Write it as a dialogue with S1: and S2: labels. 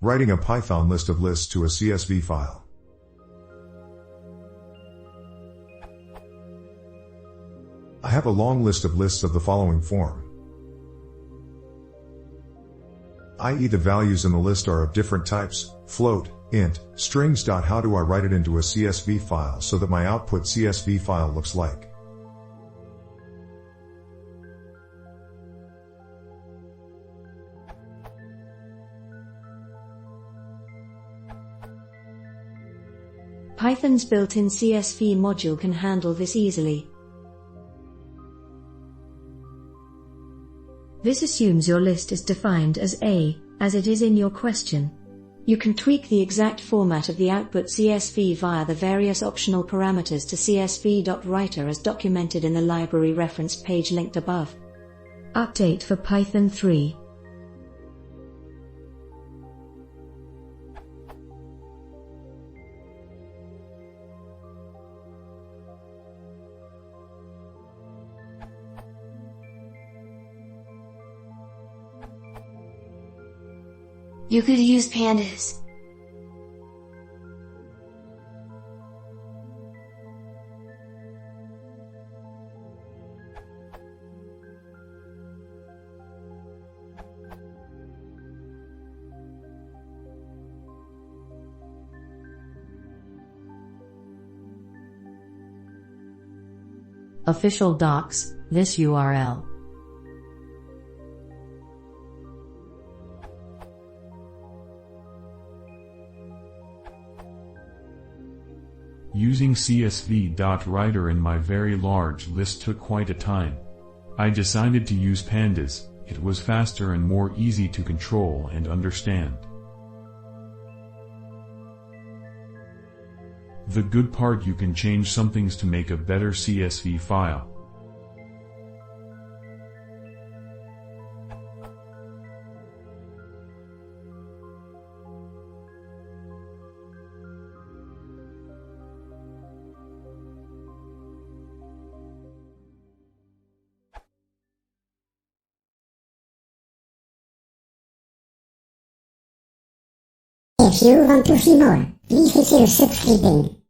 S1: Writing a Python list of lists to a CSV file. I have a long list of lists of the following form, i.e. the values in the list are of different types, float, int, strings. How do I write it into a CSV file so that my output CSV file looks like?
S2: Python's built-in CSV module can handle this easily. This assumes your list is defined as A, as it is in your question. You can tweak the exact format of the output CSV via the various optional parameters to csv.writer as documented in the library reference page linked above. Update for Python 3.
S3: You could use pandas.
S4: Official docs, this URL.
S5: Using csv.writer in my very large list took quite a time. I decided to use pandas. It was faster and more easy to control and understand. The good part, you can change some things to make a better CSV file.
S6: If you want to see more, please consider subscribing.